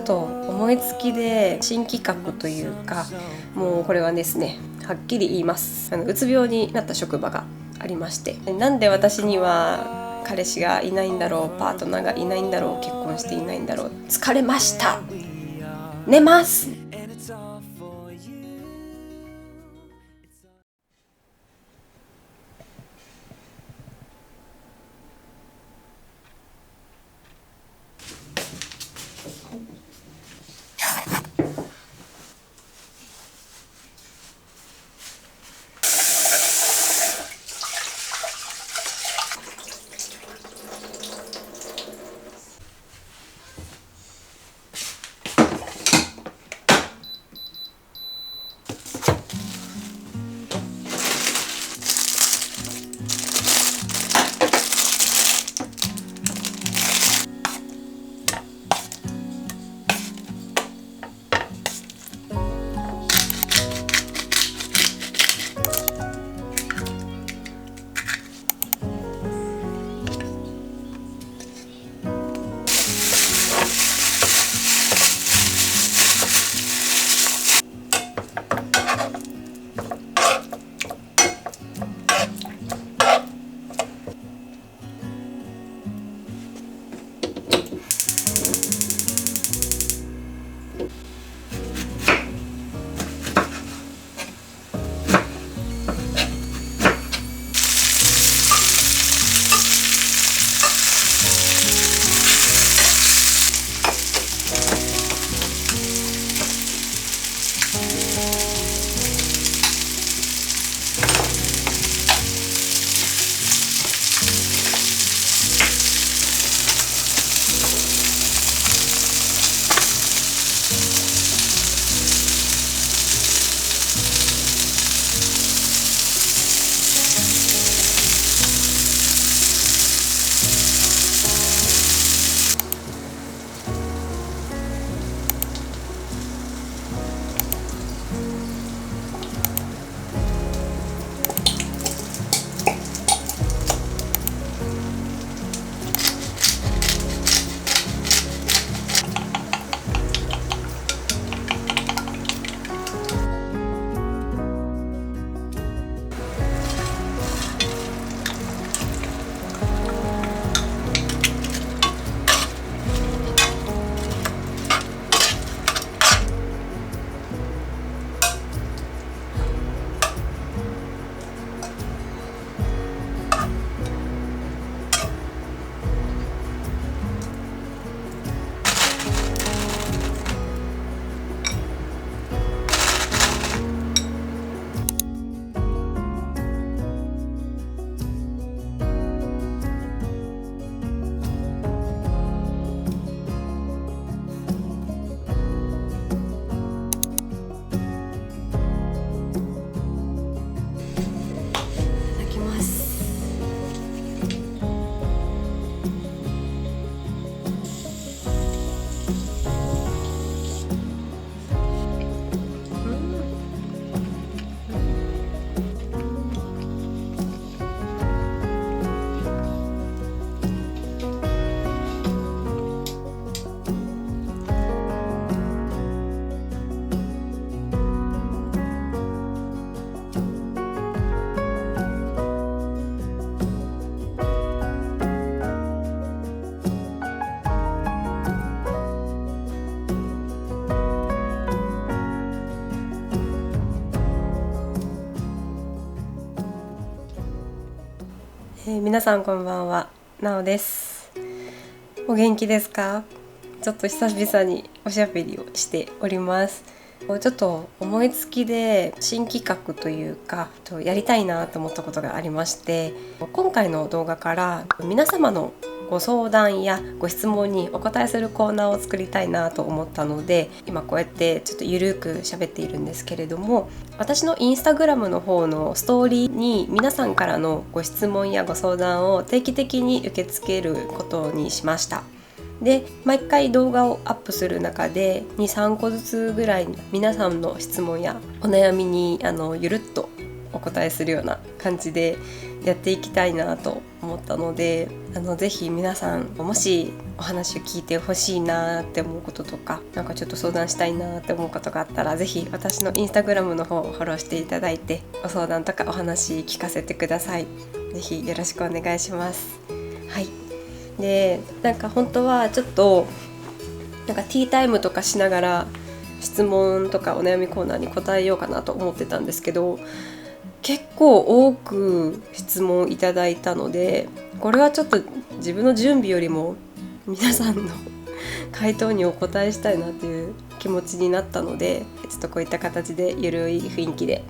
と思いつきで新企画というか、もうこれはですね、はっきり言います。うつ病になった職場がありまして、なんで私には彼氏がいないんだろう、パートナーがいないんだろう、結婚していないんだろう、疲れました、寝ます。皆さんこんばんは、なおです。お元気ですか？ちょっと久々におしゃべりをしております。ちょっと思いつきで新企画というかやりたいなと思ったことがありまして、今回の動画から皆様のご相談やご質問にお答えするコーナーを作りたいなと思ったので、今こうやってちょっとゆるく喋っているんですけれども、私のインスタグラムの方のストーリーに皆さんからのご質問やご相談を定期的に受け付けることにしました。で、毎回動画をアップする中で 2,3 個ずつぐらい皆さんの質問やお悩みにゆるっとお答えするような感じでやっていきたいなと思ったので、ぜひ皆さんもしお話を聞いてほしいなって思うこととか、なんかちょっと相談したいなって思うことがあったら、ぜひ私のインスタグラムの方をフォローしていただいて、ご相談とかお話聞かせてください。ぜひよろしくお願いします。はい。で、なんか本当はちょっとなんかティータイムとかしながら質問とかお悩みコーナーに答えようかなと思ってたんですけど、結構多く質問いただいたので、これはちょっと自分の準備よりも皆さんの回答にお答えしたいなっていう気持ちになったので、ちょっとこういった形でゆるい雰囲気で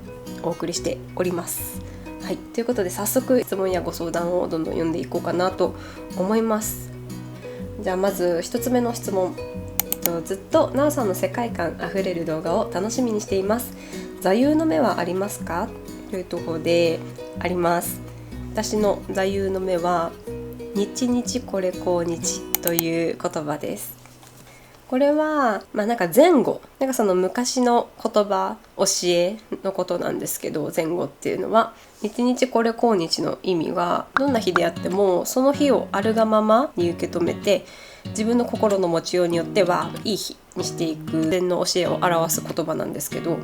お送りしております。はい、ということで早速質問やご相談をどんどん読んでいこうかなと思います。じゃあまず一つ目の質問。ずっとなおさんの世界観あふれる動画を楽しみにしています。座右の銘はありますか？というところであります。私の座右の銘は日日これ今日という言葉です。これはなんか前後、なんかその昔の言葉、教えのことなんですけど、前後っていうのは日日これ今日の意味は、どんな日であってもその日をあるがままに受け止めて、自分の心の持ちようによってはいい日にしていく禅の教えを表す言葉なんですけど、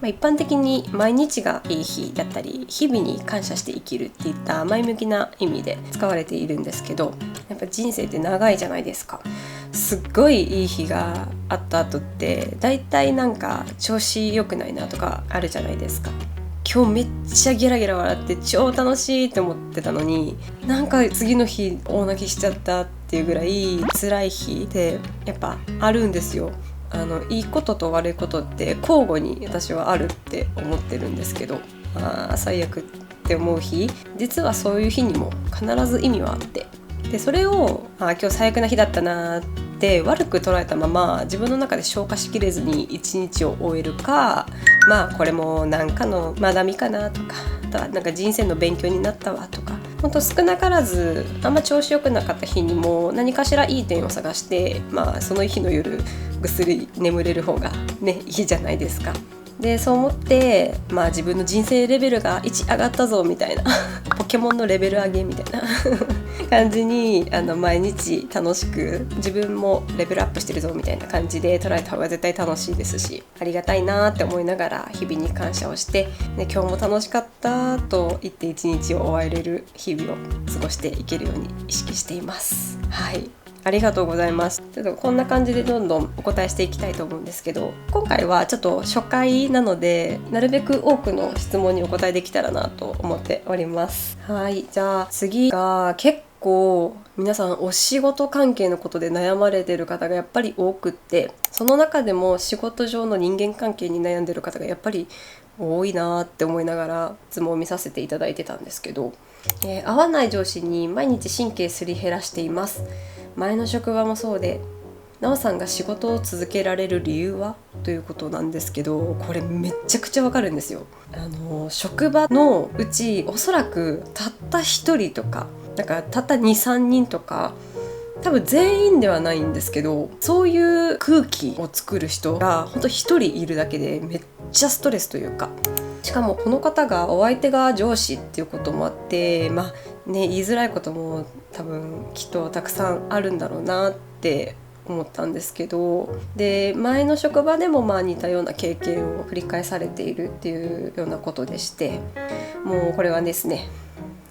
一般的に毎日がいい日だったり、日々に感謝して生きるっていった前向きな意味で使われているんですけど、やっぱ人生って長いじゃないですか。すっごいいい日があった後ってだいたいなんか調子良くないなとかあるじゃないですか。今日めっちゃゲラゲラ笑って超楽しいって思ってたのに、なんか次の日大泣きしちゃったっていうぐらい辛い日ってやっぱあるんですよ。いいことと悪いことって交互に私はあるって思ってるんですけど、最悪って思う日、実はそういう日にも必ず意味はあって、でそれを今日最悪な日だったなって悪く捉えたまま自分の中で消化しきれずに一日を終えるか、これもなんかの学びかなとか、あとはなんか人生の勉強になったわとか、本当少なからずあんま調子良くなかった日にも何かしらいい点を探して、その日の夜ぐっすり眠れる方がね、いいじゃないですか。でそう思って、自分の人生レベルが1上がったぞみたいなポケモンのレベル上げみたいな感じに毎日楽しく自分もレベルアップしてるぞみたいな感じで捉えた方が絶対楽しいですし、ありがたいなって思いながら日々に感謝をして、今日も楽しかったと言って一日を終えれる日々を過ごしていけるように意識しています。はい、ありがとうございます。ちょっとこんな感じでどんどんお答えしていきたいと思うんですけど、今回はちょっと初回なのでなるべく多くの質問にお答えできたらなと思っております。はい、じゃあ次が結構皆さんお仕事関係のことで悩まれている方がやっぱり多くって、その中でも仕事上の人間関係に悩んでいる方がやっぱり多いなって思いながら質問を見させていただいてたんですけど、合わない上司に毎日神経すり減らしています。前の職場もそうで、なおさんが仕事を続けられる理由はということなんですけど、これめっちゃくちゃわかるんですよ。職場のうちおそらくたった一人とか、だからたった 2,3 人とか、多分全員ではないんですけど、そういう空気を作る人が本当一人いるだけでめっちゃストレスというか、しかもこの方がお相手が上司っていうこともあって、言いづらいことも多分きっとたくさんあるんだろうなって思ったんですけど、で前の職場でも似たような経験を繰り返されているっていうようなことでして、もうこれはですね、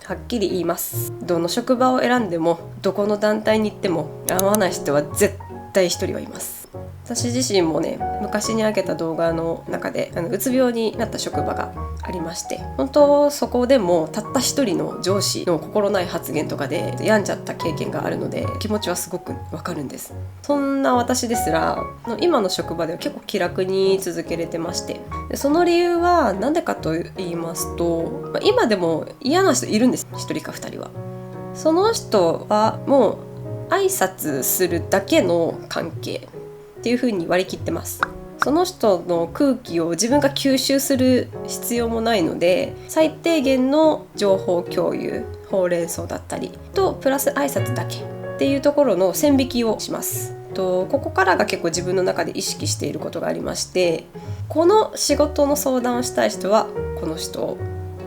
はっきり言います。どの職場を選んでもどこの団体に行っても合わない人は絶対一人はいます。私自身もね、昔に上げた動画の中でうつ病になった職場がありまして、本当そこでもたった一人の上司の心ない発言とかで病んじゃった経験があるので、気持ちはすごくわかるんです。そんな私ですら今の職場では結構気楽に続けれてまして、その理由は何でかと言いますと、今でも嫌な人いるんです。一人か二人は。その人はもう挨拶するだけの関係っていう風に割り切ってます。その人の空気を自分が吸収する必要もないので、最低限の情報共有、ほうれん草だったりとプラス挨拶だけっていうところの線引きをします。ここからが結構自分の中で意識していることがありまして、この仕事の相談をしたい人はこの人、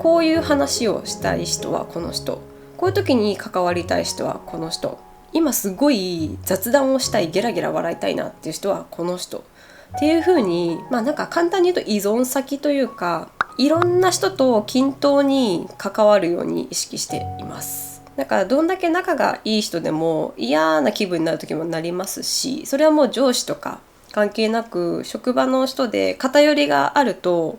こういう話をしたい人はこの人、こういう時に関わりたい人はこの人、今すごい雑談をしたい、ゲラゲラ笑いたいなっていう人はこの人っていう風に、なんか簡単に言うと依存先というか、いろんな人と均等に関わるように意識しています。だからどんだけ仲がいい人でも嫌な気分になる時もなりますし、それはもう上司とか関係なく職場の人で偏りがあると、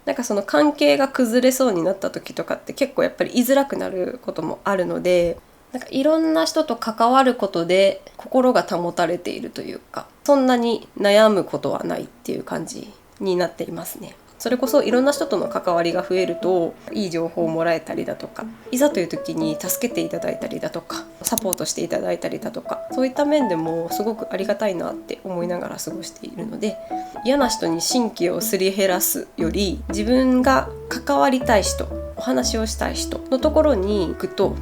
なんかその関係が崩れそうになった時とかって結構やっぱり居づらくなることもあるので、なんかいろんな人と関わることで心が保たれているというか、そんなに悩むことはないっていう感じになっていますね。それこそいろんな人との関わりが増えるといい情報をもらえたりだとか、いざという時に助けていただいたりだとか、サポートしていただいたりだとか、そういった面でもすごくありがたいなって思いながら過ごしているので、嫌な人に神経をすり減らすより、自分が関わりたい人、お話をしたい人のところに行くと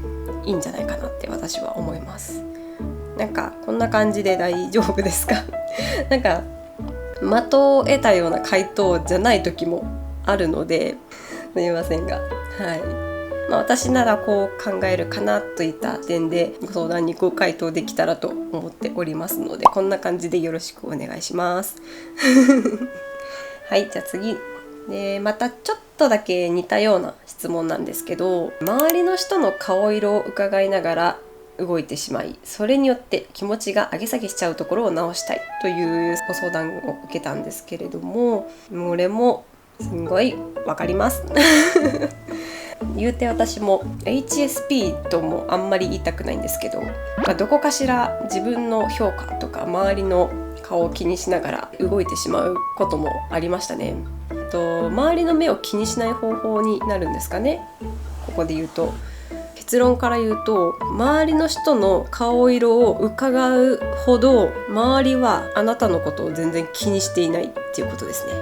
いいんじゃないかなって私は思います。なんかこんな感じで大丈夫ですか？なんか的を得たような回答じゃない時もあるので、すみませんが、私ならこう考えるかなといった点でご相談にご回答できたらと思っておりますので、こんな感じでよろしくお願いします。はい、じゃあ次で、またちょっとだけ似たような質問なんですけど、周りの人の顔色を伺いながら動いてしまい、それによって気持ちが上げ下げしちゃうところを直したいというご相談を受けたんですけれども、これもすごいわかります言うて私も HSP ともあんまり言いたくないんですけど、どこかしら自分の評価とか周りの顔を気にしながら動いてしまうこともありましたね。周りの目を気にしない方法になるんですかね。ここで言うと、結論から言うと、周りの人の顔色を伺うほど周りはあなたのことを全然気にしていないっていうことですね。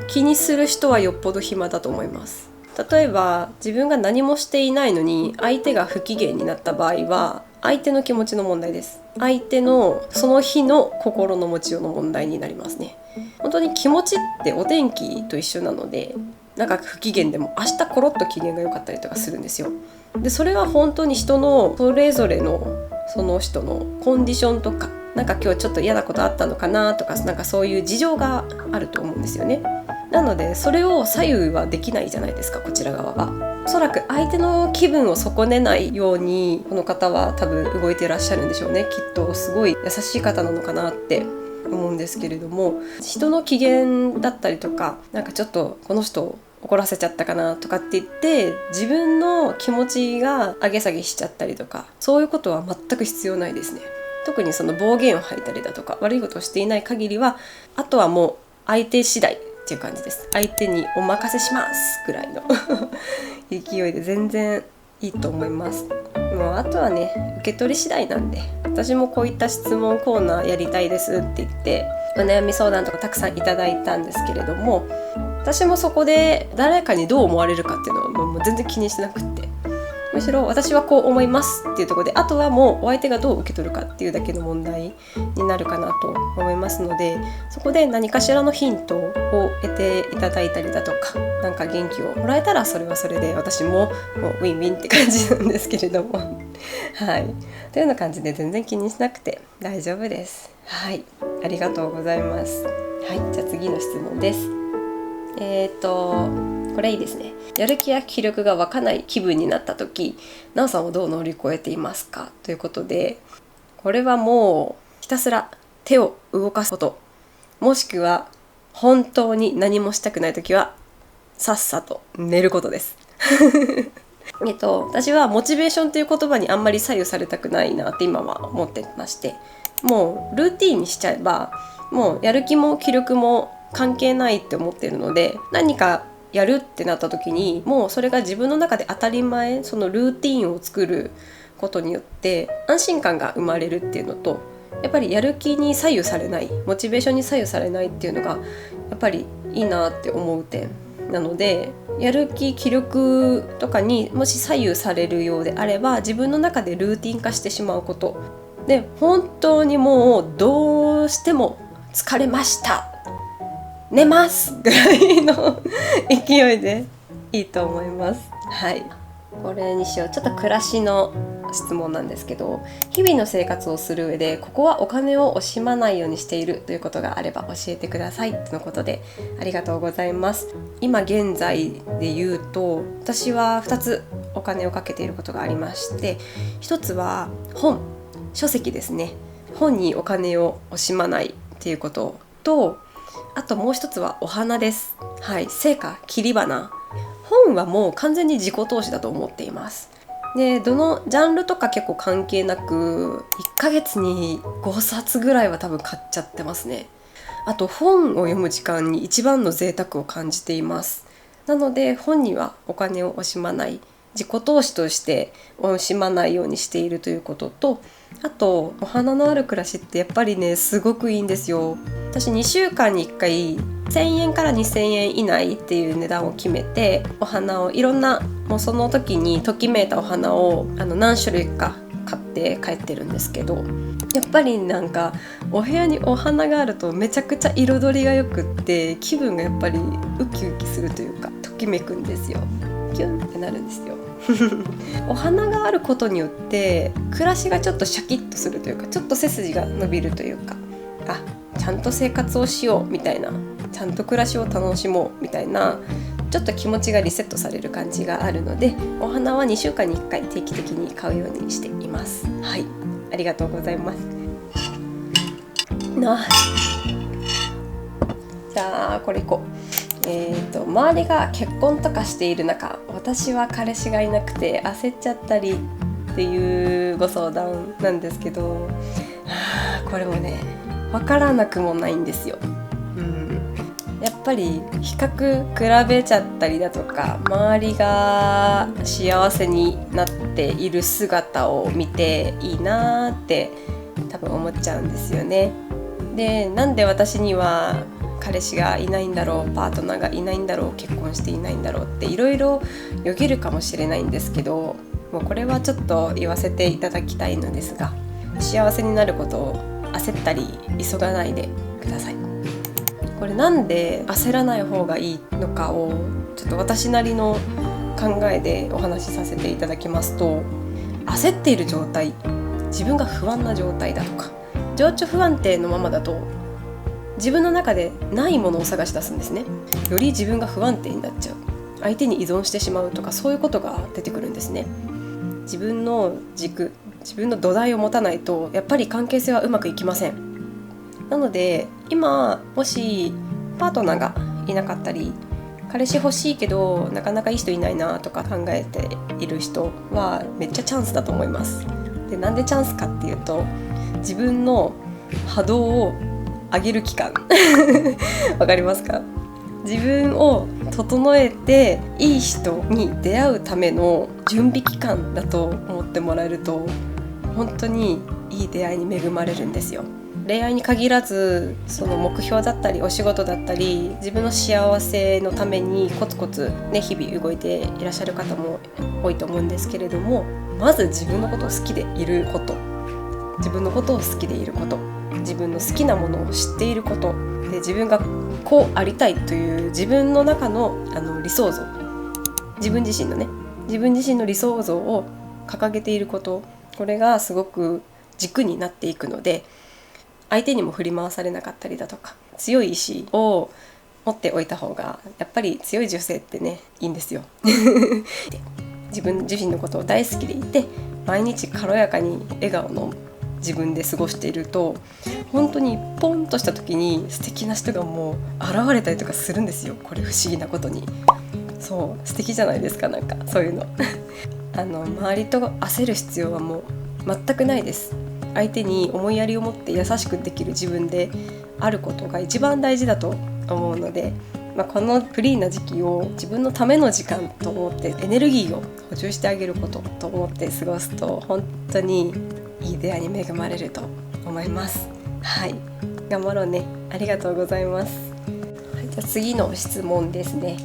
気にする人はよっぽど暇だと思います。例えば自分が何もしていないのに相手が不機嫌になった場合は、相手の気持ちの問題です。相手のその日の心の持ちようの問題になりますね。本当に気持ちってお天気と一緒なので、なんか不機嫌でも明日コロッと機嫌が良かったりとかするんですよ。でそれは本当に人のそれぞれのその人のコンディションとか、なんか今日ちょっと嫌なことあったのかなとか、なんかそういう事情があると思うんですよね。なのでそれを左右はできないじゃないですか、こちら側は。おそらく相手の気分を損ねないようにこの方は多分動いていらっしゃるんでしょうね。きっとすごい優しい方なのかなって思うんですけれども、人の機嫌だったりとか、なんかちょっとこの人を怒らせちゃったかなとかって言って自分の気持ちが上げ下げしちゃったりとか、そういうことは全く必要ないですね。特にその暴言を吐いたりだとか悪いことをしていない限りは、あとはもう相手次第っていう感じです。相手にお任せしますぐらいの勢いで全然いいと思います。もうあとはね、受け取り次第なんで、私もこういった質問コーナーやりたいですって言ってお悩み相談とかたくさんいただいたんですけれども、私もそこで誰かにどう思われるかっていうのはもう全然気にしてなくって、むしろ私はこう思いますっていうところで、あとはもうお相手がどう受け取るかっていうだけの問題になるかなと思いますので、そこで何かしらのヒントを得ていただいたりだとか、なんか元気をもらえたらそれはそれで私ももうウィンウィンって感じなんですけれどもはい、というような感じで全然気にしなくて大丈夫です。はい、ありがとうございます。はい、じゃあ次の質問です。これいいですね。やる気や気力が湧かない気分になった時、なおさんはどう乗り越えていますかということで、これはもうひたすら手を動かすこと、もしくは本当に何もしたくない時はさっさと寝ることです私はモチベーションという言葉にあんまり左右されたくないなって今は思ってまして、もうルーティーンにしちゃえばもうやる気も気力も関係ないって思ってるので、何かやるってなった時にもうそれが自分の中で当たり前、そのルーティーンを作ることによって安心感が生まれるっていうのと、やっぱりやる気に左右されない、モチベーションに左右されないっていうのがやっぱりいいなって思う点なので、やる気気力とかにもし左右されるようであれば、自分の中でルーティン化してしまうことで、本当にもうどうしても疲れました、寝ますぐらいの勢いでいいと思います。はい、これにしよう。ちょっと暮らしの質問なんですけど、日々の生活をする上でここはお金を惜しまないようにしているということがあれば教えてくださいとのことで、ありがとうございます。今現在で言うと、私は2つお金をかけていることがありまして、1つは書籍ですね。本にお金を惜しまないっていうことと、あともう1つはお花です。はい、生花、切り花。本はもう完全に自己投資だと思っています。で、どのジャンルとか結構関係なく1ヶ月に5冊ぐらいは多分買っちゃってますね。あと本を読む時間に一番の贅沢を感じています。なので本にはお金を惜しまない、自己投資として惜しまないようにしているということと、あとお花のある暮らしってやっぱりね、すごくいいんですよ。私2週間に1回1000円から2000円以内っていう値段を決めて、お花をいろんな、もうその時にときめいたお花を何種類か買って帰ってるんですけど、やっぱりなんかお部屋にお花があるとめちゃくちゃ彩りがよくって、気分がやっぱりウキウキするというか、ときめくんですよ。キュンってなるんですよお花があることによって暮らしがちょっとシャキッとするというか、ちょっと背筋が伸びるというか、ちゃんと生活をしようみたいな、ちゃんと暮らしを楽しもうみたいな、ちょっと気持ちがリセットされる感じがあるので、お花は2週間に1回定期的に買うようにしています。はい、ありがとうございます。じゃあこれいこう。周りが結婚とかしている中、私は彼氏がいなくて焦っちゃったりっていうご相談なんですけど、これもね、わからなくもないんですよ。やっぱり比較比べちゃったりだとか、周りが幸せになっている姿を見ていいなって多分思っちゃうんですよね。で、なんで私には彼氏がいないんだろう、パートナーがいないんだろう、結婚していないんだろうっていろいろよぎるかもしれないんですけど、もうこれはちょっと言わせていただきたいのですが、幸せになることを焦ったり急がないでください。これなんで焦らない方がいいのかをちょっと私なりの考えでお話しさせていただきますと、焦っている状態、自分が不安な状態だとか、情緒不安定のままだと自分の中でないものを探し出すんですね。より自分が不安定になっちゃう、相手に依存してしまうとか、そういうことが出てくるんですね。自分の軸、自分の土台を持たないとやっぱり関係性はうまくいきません。なので今もしパートナーがいなかったり、彼氏欲しいけどなかなかいい人いないなとか考えている人はめっちゃチャンスだと思います。で、なんでチャンスかっていうと、自分の波動を上げる期間わかりますか？自分を整えていい人に出会うための準備期間だと思ってもらえると、本当にいい出会いに恵まれるんですよ。恋愛に限らず、その目標だったりお仕事だったり、自分の幸せのためにコツコツね、日々動いていらっしゃる方も多いと思うんですけれども、まず自分のことを好きでいること、自分のことを好きでいること、自分の好きなものを知っていることで、自分がこうありたいという自分の中の理想像、自分自身の理想像を掲げていること、これがすごく軸になっていくので、相手にも振り回されなかったりだとか、強い意志を持っておいた方がやっぱり強い女性ってね、いいんですよ自分自身のことを大好きでいて、毎日軽やかに笑顔の自分で過ごしていると、本当にポンとした時に素敵な人がもう現れたりとかするんですよ。これ不思議なことに、そう素敵じゃないですか。なんかそういうの周りと焦る必要はもう全くないです。相手に思いやりを持って優しくできる自分であることが一番大事だと思うので、このフリーな時期を自分のための時間と思って、エネルギーを補充してあげることと思って過ごすと、本当にいい出会いに恵まれると思います。はい、頑張ろうね。ありがとうございます。はい、じゃあ次の質問ですね。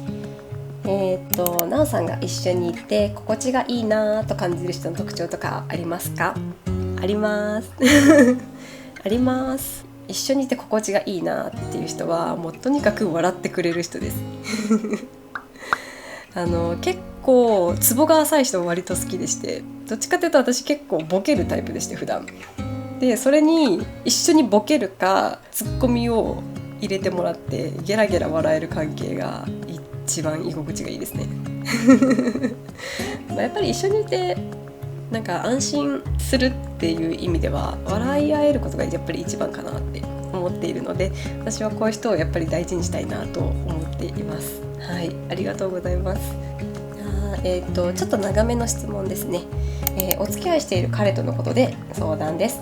なおさんが一緒にいて心地がいいなと感じる人の特徴とかありますか？ありますあります。一緒にいて心地がいいなっていう人はもうとにかく笑ってくれる人です結構ツボが浅い人は割と好きでして、どっちかというと私結構ボケるタイプでして、普段でそれに一緒にボケるかツッコミを入れてもらってゲラゲラ笑える関係が一番居心地がいいですねやっぱり一緒にいてなんか安心するっていう意味では笑い合えることがやっぱり一番かなって思っているので、私はこういう人をやっぱり大事にしたいなと思っています。はい、ありがとうございます。ちょっと長めの質問ですね。お付き合いしている彼とのことで相談です。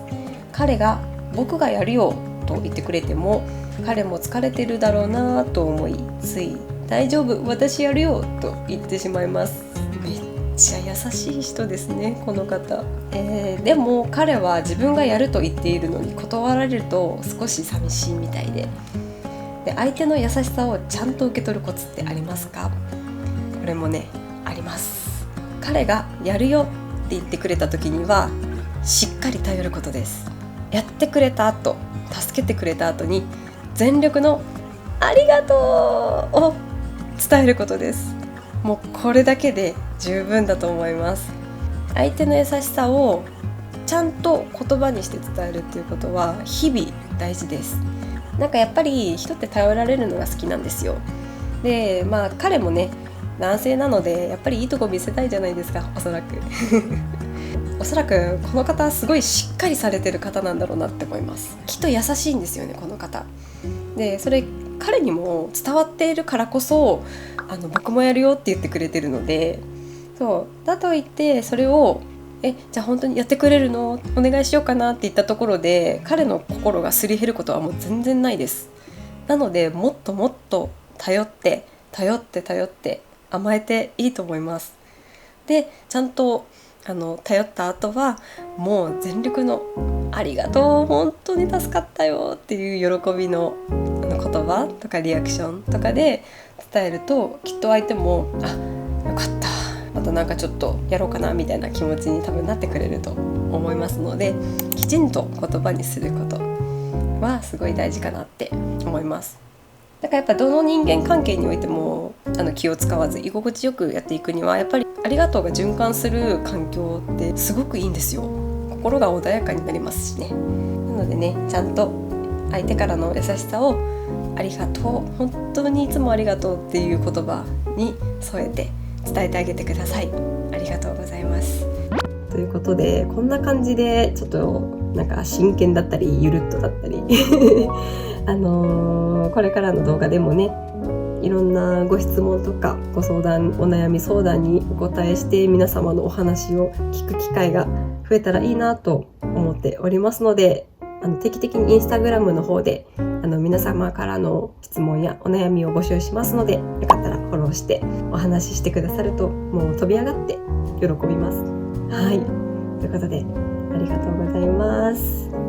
彼が僕がやるよと言ってくれても彼も疲れてるだろうなと思い、つい大丈夫私やるよと言ってしまいます。めっちゃ優しい人ですね、この方。でも彼は自分がやると言っているのに断られると少し寂しいみたいで、相手の優しさをちゃんと受け取るコツってありますか？これもね、あります。彼がやるよって言ってくれた時にはしっかり頼ることです。やってくれた後、助けてくれた後に全力のありがとうを伝えることです。もうこれだけで十分だと思います。相手の優しさをちゃんと言葉にして伝えるっていうことは日々大事です。なんかやっぱり人って頼られるのが好きなんですよ。で、彼もね男性なのでやっぱりいいとこ見せたいじゃないですか、おそらくおそらくこの方すごいしっかりされてる方なんだろうなって思います。きっと優しいんですよね、この方で。それ彼にも伝わっているからこそ僕もやるよって言ってくれてるので、そうだと言ってそれをじゃあ本当にやってくれるのお願いしようかなって言ったところで彼の心がすり減ることはもう全然ないです。なのでもっともっと頼って甘えていいと思います。でちゃんと頼った後はもう全力のありがとう本当に助かったよっていう喜びの言葉とかリアクションとかで伝えると、きっと相手もよかったまたなんかちょっとやろうかなみたいな気持ちに多分なってくれると思いますので、きちんと言葉にすることはすごい大事かなって思います。だからやっぱどの人間関係においても気を使わず居心地よくやっていくにはやっぱりありがとうが循環する環境ってすごくいいんですよ。心が穏やかになりますしね。なのでね、ちゃんと相手からの優しさをありがとう本当にいつもありがとうっていう言葉に添えて伝えてあげてください。ありがとうございます。ということでこんな感じでちょっとなんか真剣だったりゆるっとだったりこれからの動画でもねいろんなご質問とかご相談お悩み相談にお答えして皆様のお話を聞く機会が増えたらいいなと思っておりますので、定期的にインスタグラムの方で皆様からの質問やお悩みを募集しますので、よかったらフォローしてお話ししてくださるともう飛び上がって喜びます。はい、ということでありがとうございます。